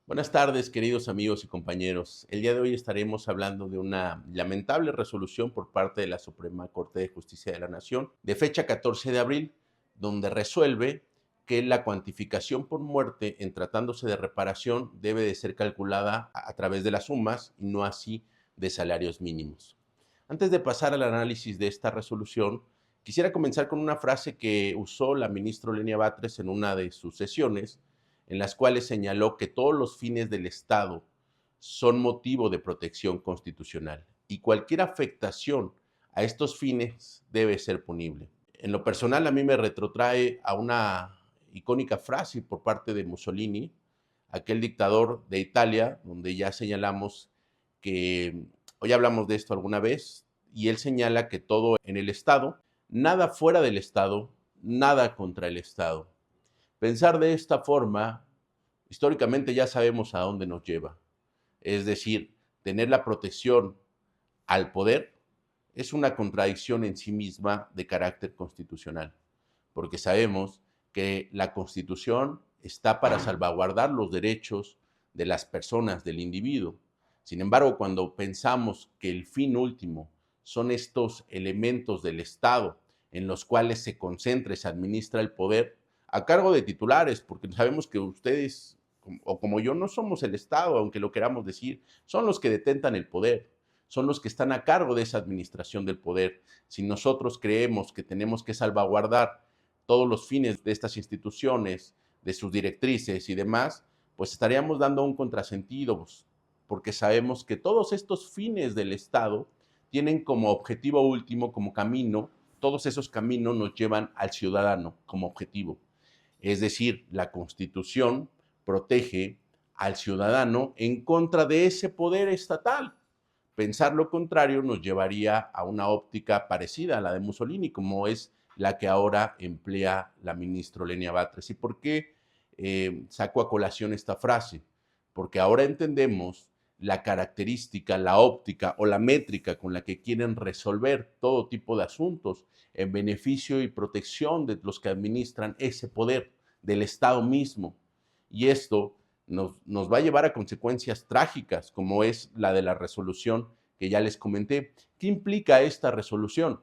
Buenas tardes, queridos amigos y compañeros. El día de hoy estaremos hablando de una lamentable resolución por parte de la Suprema Corte de Justicia de la Nación de fecha 14 de abril, donde resuelve que la cuantificación por muerte en tratándose de reparación debe de ser calculada a través de las sumas y no así de salarios mínimos. Antes de pasar al análisis de esta resolución, quisiera comenzar con una frase que usó la ministra Olenia Batres en una de sus sesiones, en las cuales señaló que todos los fines del Estado son motivo de protección constitucional y cualquier afectación a estos fines debe ser punible. En lo personal, a mí me retrotrae a una icónica frase por parte de Mussolini, aquel dictador de Italia, donde ya señalamos que, hoy hablamos de esto alguna vez, y él señala que todo en el Estado, nada fuera del Estado, nada contra el Estado. Pensar de esta forma, históricamente ya sabemos a dónde nos lleva. Es decir, tener la protección al poder es una contradicción en sí misma de carácter constitucional, porque sabemos que la Constitución está para salvaguardar los derechos de las personas, del individuo. Sin embargo, cuando pensamos que el fin último son estos elementos del Estado en los cuales se concentra y se administra el poder, a cargo de titulares, porque sabemos que ustedes o como yo no somos el Estado, aunque lo queramos decir, son los que detentan el poder, son los que están a cargo de esa administración del poder. Si nosotros creemos que tenemos que salvaguardar todos los fines de estas instituciones, de sus directrices y demás, pues estaríamos dando un contrasentido, porque sabemos que todos estos fines del Estado tienen como objetivo último, como camino, todos esos caminos nos llevan al ciudadano como objetivo. Es decir, la Constitución protege al ciudadano en contra de ese poder estatal. Pensar lo contrario nos llevaría a una óptica parecida a la de Mussolini, como es la que ahora emplea la ministra Olenia Batres. ¿Y por qué saco a colación esta frase? Porque ahora entendemos la característica, la óptica o la métrica con la que quieren resolver todo tipo de asuntos en beneficio y protección de los que administran ese poder, del Estado mismo. Y esto nos va a llevar a consecuencias trágicas, como es la de la resolución que ya les comenté. ¿Qué implica esta resolución?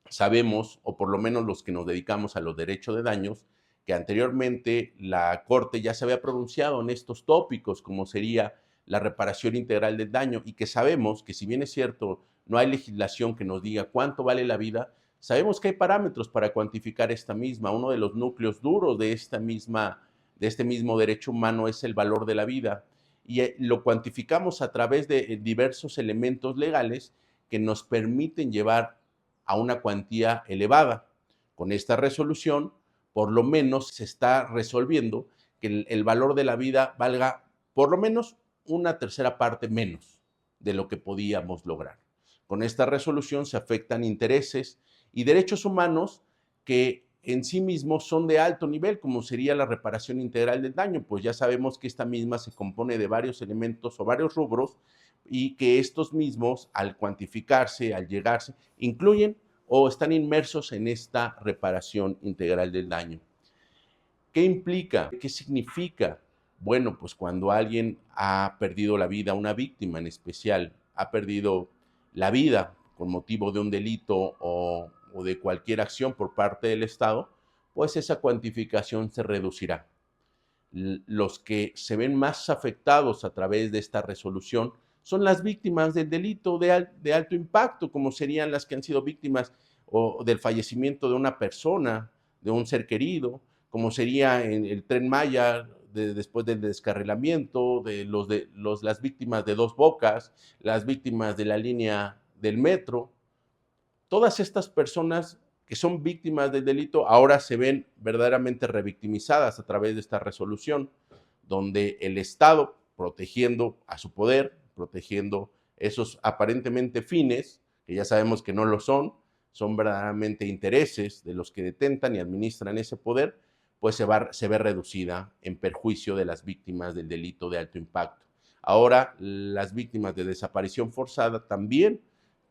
Sabemos, o por lo menos los que nos dedicamos a los derechos de daños, que anteriormente la Corte ya se había pronunciado en estos tópicos, como sería la reparación integral del daño, y que sabemos que si bien es cierto, no hay legislación que nos diga cuánto vale la vida, sabemos que hay parámetros para cuantificar esta misma. Uno de los núcleos duros de este mismo derecho humano es el valor de la vida, y lo cuantificamos a través de diversos elementos legales que nos permiten llevar a una cuantía elevada. Con esta resolución, por lo menos se está resolviendo que el valor de la vida valga por lo menos una tercera parte menos de lo que podíamos lograr. Con esta resolución se afectan intereses y derechos humanos que en sí mismos son de alto nivel, como sería la reparación integral del daño, pues ya sabemos que esta misma se compone de varios elementos o varios rubros y que estos mismos, al cuantificarse, al llegarse, incluyen o están inmersos en esta reparación integral del daño. ¿Qué implica? ¿Qué significa? Bueno, pues cuando alguien ha perdido la vida, una víctima en especial, ha perdido la vida con motivo de un delito o de cualquier acción por parte del Estado, pues esa cuantificación se reducirá. Los que se ven más afectados a través de esta resolución son las víctimas del delito de alto impacto, como serían las que han sido víctimas o del fallecimiento de una persona, de un ser querido, como sería en el Tren Maya después del descarrilamiento, las víctimas de Dos Bocas, las víctimas de la línea del metro. Todas estas personas que son víctimas del delito ahora se ven verdaderamente revictimizadas a través de esta resolución, donde el Estado, protegiendo a su poder, protegiendo esos aparentemente fines, que ya sabemos que no lo son verdaderamente intereses de los que detentan y administran ese poder, pues se ve reducida en perjuicio de las víctimas del delito de alto impacto. Ahora, las víctimas de desaparición forzada también,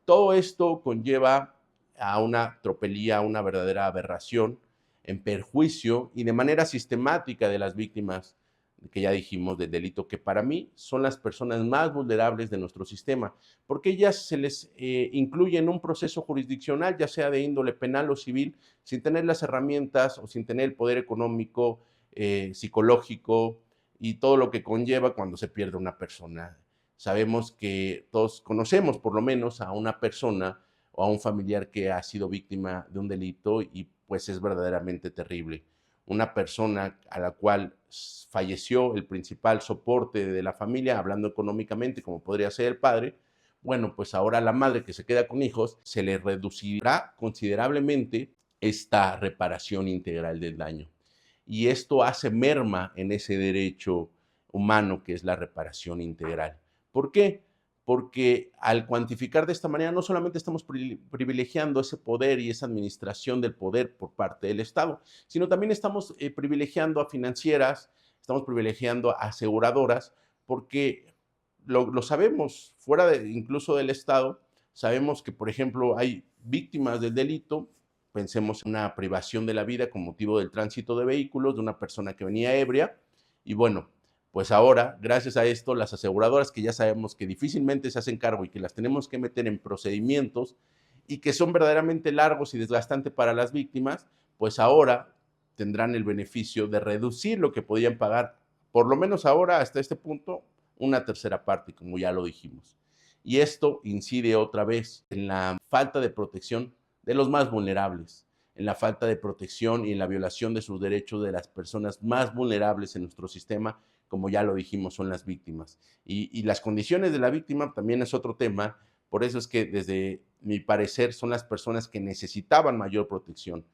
todo esto conlleva a una tropelía, a una verdadera aberración en perjuicio y de manera sistemática de las víctimas que ya dijimos del delito, que para mí son las personas más vulnerables de nuestro sistema, porque ellas se les incluye en un proceso jurisdiccional, ya sea de índole penal o civil, sin tener las herramientas o sin tener el poder económico, psicológico y todo lo que conlleva cuando se pierde una persona. Sabemos que todos conocemos por lo menos a una persona o a un familiar que ha sido víctima de un delito y pues es verdaderamente terrible. Una persona a la cual falleció el principal soporte de la familia, hablando económicamente, como podría ser el padre, bueno, pues ahora a la madre que se queda con hijos se le reducirá considerablemente esta reparación integral del daño. Y esto hace merma en ese derecho humano que es la reparación integral. ¿Por qué? Porque al cuantificar de esta manera no solamente estamos privilegiando ese poder y esa administración del poder por parte del Estado, sino también estamos privilegiando a financieras, estamos privilegiando a aseguradoras, porque lo sabemos, fuera incluso del Estado, sabemos que, por ejemplo, hay víctimas del delito. Pensemos en una privación de la vida con motivo del tránsito de vehículos de una persona que venía ebria. Y bueno, pues ahora, gracias a esto, las aseguradoras que ya sabemos que difícilmente se hacen cargo y que las tenemos que meter en procedimientos y que son verdaderamente largos y desgastantes para las víctimas, pues ahora tendrán el beneficio de reducir lo que podían pagar, por lo menos ahora, hasta este punto, una tercera parte, como ya lo dijimos. Y esto incide otra vez en la falta de protección de los más vulnerables, en la falta de protección y en la violación de sus derechos de las personas más vulnerables en nuestro sistema, como ya lo dijimos, son las víctimas. Y las condiciones de la víctima también es otro tema, por eso es que desde mi parecer son las personas que necesitaban mayor protección.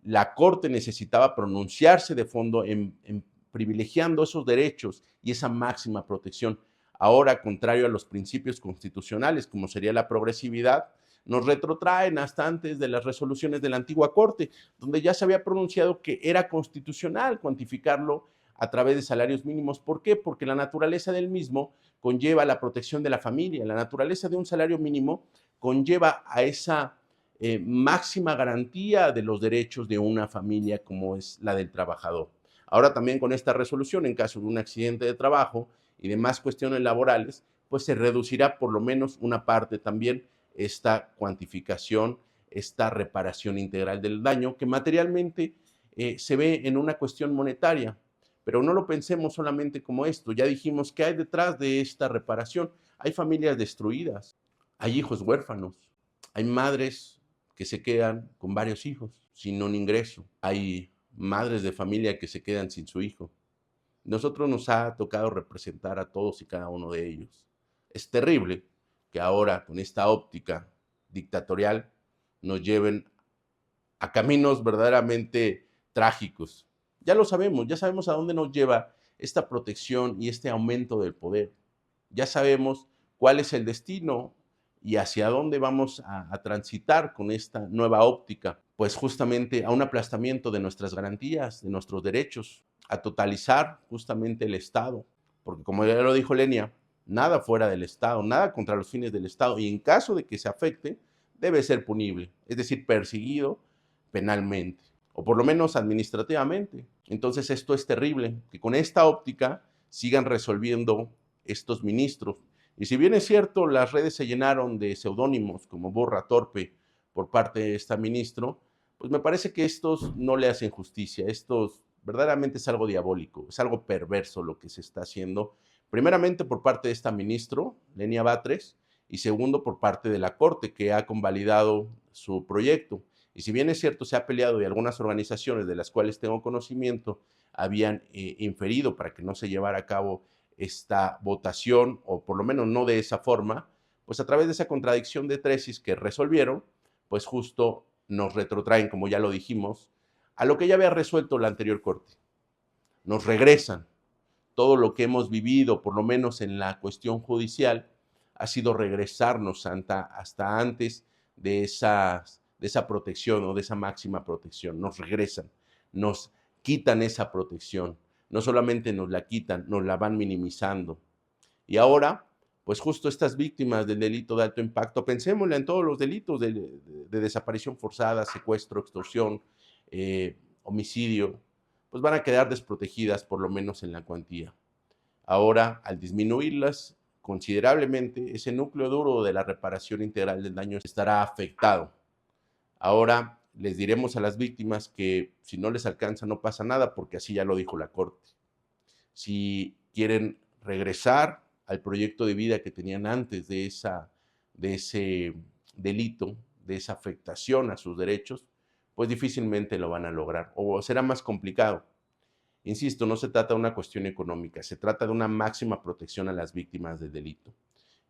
La Corte necesitaba pronunciarse de fondo en privilegiando esos derechos y esa máxima protección. Ahora, contrario a los principios constitucionales, como sería la progresividad, nos retrotraen hasta antes de las resoluciones de la antigua Corte, donde ya se había pronunciado que era constitucional cuantificarlo a través de salarios mínimos. ¿Por qué? Porque la naturaleza del mismo conlleva la protección de la familia. La naturaleza de un salario mínimo conlleva a esa máxima garantía de los derechos de una familia como es la del trabajador. Ahora también con esta resolución, en caso de un accidente de trabajo y demás cuestiones laborales, pues se reducirá por lo menos una parte también esta cuantificación, esta reparación integral del daño que materialmente se ve en una cuestión monetaria. Pero no lo pensemos solamente como esto. Ya dijimos que hay detrás de esta reparación. Hay familias destruidas, hay hijos huérfanos, hay madres que se quedan con varios hijos sin un ingreso, hay madres de familia que se quedan sin su hijo. Nosotros nos ha tocado representar a todos y cada uno de ellos. Es terrible que ahora con esta óptica dictatorial nos lleven a caminos verdaderamente trágicos. Ya lo sabemos, ya sabemos a dónde nos lleva esta protección y este aumento del poder. Ya sabemos cuál es el destino y hacia dónde vamos a transitar con esta nueva óptica, pues justamente a un aplastamiento de nuestras garantías, de nuestros derechos, a totalizar justamente el Estado, porque como ya lo dijo Lenia, nada fuera del Estado, nada contra los fines del Estado, y en caso de que se afecte, debe ser punible, es decir, perseguido penalmente, o por lo menos administrativamente. Entonces esto es terrible, que con esta óptica sigan resolviendo estos ministros. Y si bien es cierto, las redes se llenaron de seudónimos como Borra Torpe por parte de este ministro, pues me parece que estos no le hacen justicia. Estos verdaderamente es algo diabólico, es algo perverso lo que se está haciendo. Primeramente por parte de esta ministro, Lenia Batres, y segundo por parte de la Corte, que ha convalidado su proyecto. Y si bien es cierto, se ha peleado y algunas organizaciones de las cuales tengo conocimiento habían inferido para que no se llevara a cabo esta votación, o por lo menos no de esa forma, pues a través de esa contradicción de tesis que resolvieron, pues justo nos retrotraen, como ya lo dijimos, a lo que ya había resuelto la anterior Corte. Nos regresan todo lo que hemos vivido, por lo menos en la cuestión judicial, ha sido regresarnos hasta antes de esa protección o de esa máxima protección. Nos regresan, nos quitan esa protección. No solamente nos la quitan, nos la van minimizando. Y ahora, pues justo estas víctimas del delito de alto impacto, pensémosle en todos los delitos de desaparición forzada, secuestro, extorsión, homicidio, pues van a quedar desprotegidas por lo menos en la cuantía. Ahora, al disminuirlas considerablemente, ese núcleo duro de la reparación integral del daño estará afectado. Ahora les diremos a las víctimas que si no les alcanza no pasa nada, porque así ya lo dijo la Corte. Si quieren regresar al proyecto de vida que tenían antes de ese delito, de esa afectación a sus derechos, pues difícilmente lo van a lograr o será más complicado. Insisto, no se trata de una cuestión económica, se trata de una máxima protección a las víctimas del delito.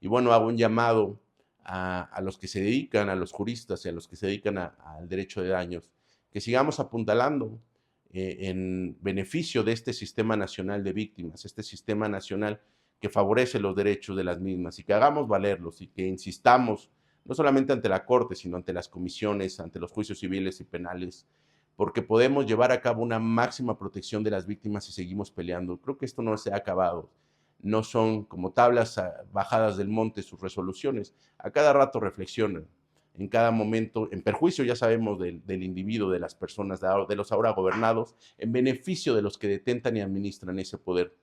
Y bueno, hago un llamado a los que se dedican, a los juristas y a los que se dedican al derecho de daños, que sigamos apuntalando en beneficio de este sistema nacional de víctimas, este sistema nacional que favorece los derechos de las mismas y que hagamos valerlos y que insistamos no solamente ante la Corte, sino ante las comisiones, ante los juicios civiles y penales, porque podemos llevar a cabo una máxima protección de las víctimas si seguimos peleando. Creo que esto no se ha acabado. No son como tablas bajadas del monte sus resoluciones. A cada rato reflexionan, en cada momento, en perjuicio, ya sabemos, del individuo, de las personas, de los ahora gobernados, en beneficio de los que detentan y administran ese poder.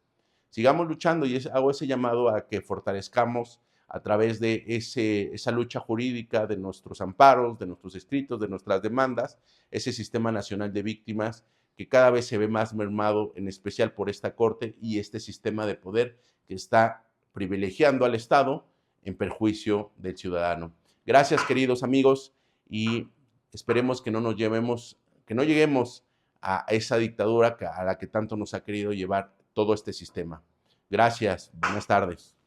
Sigamos luchando y hago ese llamado a que fortalezcamos a través de esa lucha jurídica, de nuestros amparos, de nuestros escritos, de nuestras demandas, ese sistema nacional de víctimas que cada vez se ve más mermado, en especial por esta Corte y este sistema de poder que está privilegiando al Estado en perjuicio del ciudadano. Gracias, queridos amigos, y esperemos que no lleguemos a esa dictadura a la que tanto nos ha querido llevar todo este sistema. Gracias, buenas tardes.